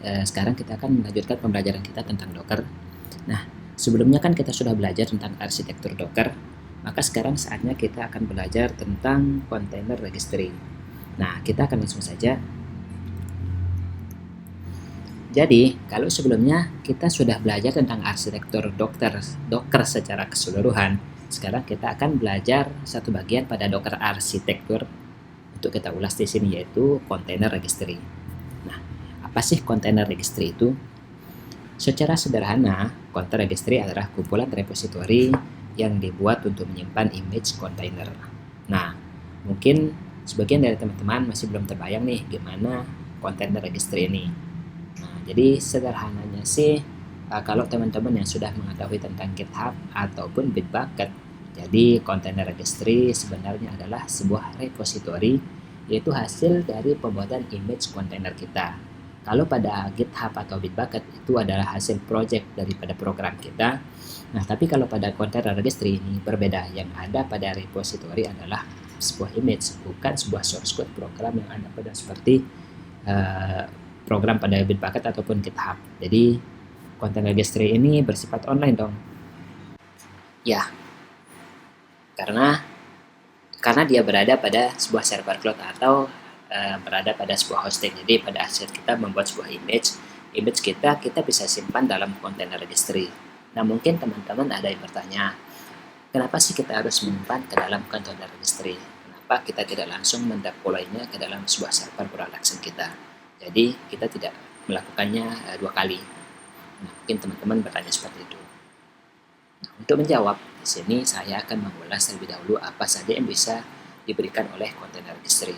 sekarang kita akan melanjutkan pembelajaran kita tentang Docker. Nah, sebelumnya kan kita sudah belajar tentang arsitektur Docker, maka sekarang saatnya kita akan belajar tentang container registry. Nah, kita akan langsung saja. Jadi, kalau sebelumnya kita sudah belajar tentang arsitektur Docker secara keseluruhan, sekarang kita akan belajar satu bagian pada Docker arsitektur untuk kita ulas di sini, yaitu container registry. Nah, apa sih container registry itu? Secara sederhana, container registry adalah kumpulan repositori yang dibuat untuk menyimpan image container. Nah, mungkin sebagian dari teman-teman masih belum terbayang nih gimana container registry ini. Nah, jadi sederhananya sih, kalau teman-teman yang sudah mengetahui tentang GitHub ataupun Bitbucket, jadi container registry sebenarnya adalah sebuah repositori, yaitu hasil dari pembuatan image container kita. Kalau pada GitHub atau Bitbucket itu adalah hasil project daripada program kita. Nah, tapi kalau pada container registry ini berbeda. Yang ada pada repository adalah sebuah image, bukan sebuah source code program yang ada pada seperti program pada Bitbucket ataupun GitHub. Jadi container registry ini bersifat online dong. Ya, karena dia berada pada sebuah server cloud atau berada pada sebuah hosting. Jadi pada saat kita membuat sebuah image kita bisa simpan dalam container registry. Nah, mungkin teman-teman ada yang bertanya, kenapa sih kita harus menyimpan ke dalam container registry? Kenapa kita tidak langsung mendeploy-nya ke dalam sebuah server production kita? Jadi kita tidak melakukannya dua kali. Nah, mungkin teman-teman bertanya seperti itu. Nah, untuk menjawab, di sini saya akan mengulas terlebih dahulu apa saja yang bisa diberikan oleh container registry.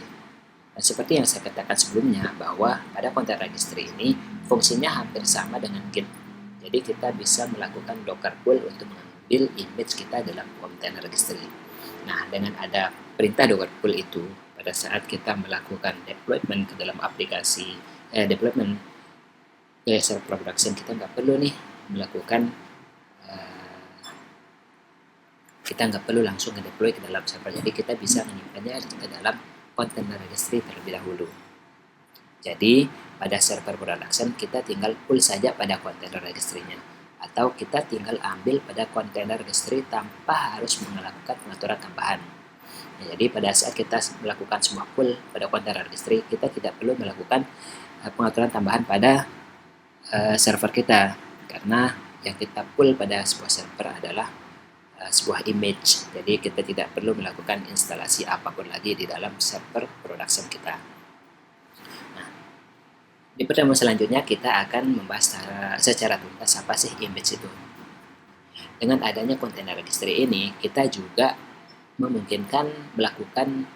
Dan seperti yang saya katakan sebelumnya, bahwa pada container registry ini fungsinya hampir sama dengan Git. Jadi kita bisa melakukan Docker pull untuk mengambil image kita dalam container registry. Nah, dengan ada perintah Docker pull itu, pada saat kita melakukan deployment ke dalam aplikasi, deployment ke server production, kita nggak perlu nih melakukan kita nggak perlu langsung nge-deploy ke dalam server. Jadi kita bisa menyimpannya ke dalam container registry terlebih dahulu. Jadi pada server production kita tinggal pull saja pada container registry-nya, atau kita tinggal ambil pada container registry tanpa harus melakukan pengaturan tambahan. Ya, jadi pada saat kita melakukan sebuah pull pada container registry, kita tidak perlu melakukan pengaturan tambahan pada server kita, karena yang kita pull pada sebuah server adalah sebuah image. Jadi kita tidak perlu melakukan instalasi apapun lagi di dalam server production kita. Nah, di pertemuan selanjutnya kita akan membahas secara tuntas apa sih image itu. Dengan adanya container registry ini, kita juga memungkinkan melakukan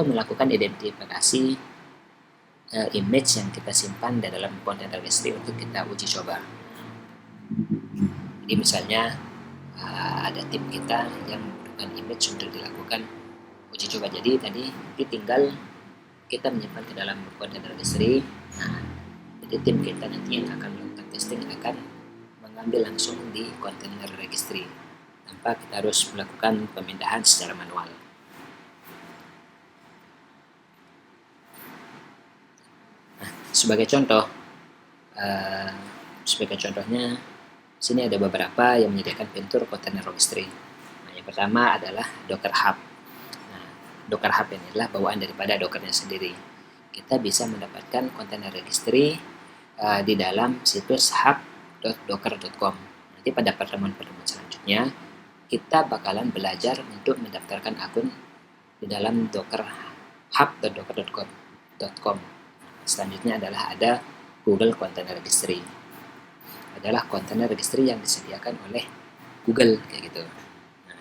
melakukan identifikasi image yang kita simpan di dalam container registry untuk kita uji coba. Jadi misalnya ada tim kita yang membutuhkan image untuk dilakukan uji coba. Jadi tadi tinggal kita menyimpan ke dalam container registry. Nah, jadi tim kita nanti yang akan melakukan testing akan mengambil langsung di container registry tanpa kita harus melakukan pemindahan secara manual. Nah, sebagai contohnya, sini ada beberapa yang menyediakan fitur container registry. Nah, yang pertama adalah Docker Hub. Nah, Docker Hub ini adalah bawaan daripada Dockernya sendiri. Kita bisa mendapatkan container registry di dalam situs hub.docker.com. Nanti pada pertemuan-pertemuan selanjutnya, kita bakalan belajar untuk mendaftarkan akun di dalam Docker hub.docker.com. Selanjutnya adalah ada Google Container Registry. Adalah container registry yang disediakan oleh Google kayak gitu. Nah,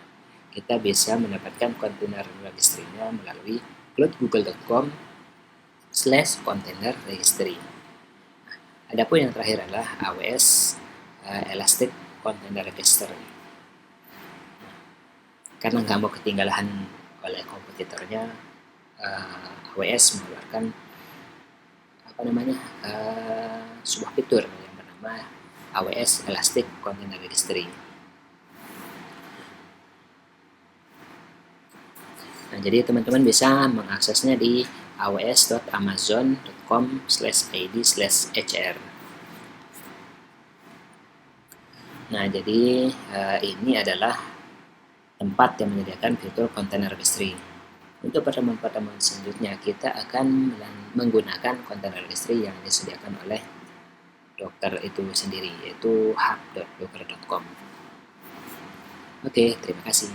kita bisa mendapatkan container registry-nya melalui cloudgoogle.com/container registry. Nah, adapun yang terakhir adalah AWS Elastic Container Registry. Nah, karena nggak mau ketinggalan oleh kompetitornya, AWS mengeluarkan sebuah fitur yang bernama AWS Elastic Container Registry. Nah, jadi teman-teman bisa mengaksesnya di aws.amazon.com/id/hr. Nah, jadi ini adalah tempat yang menyediakan fitur container registry. Untuk pertemuan-pertemuan selanjutnya, kita akan menggunakan container registry yang disediakan oleh Docker itu sendiri, yaitu hub.docker.com. Oke, terima kasih.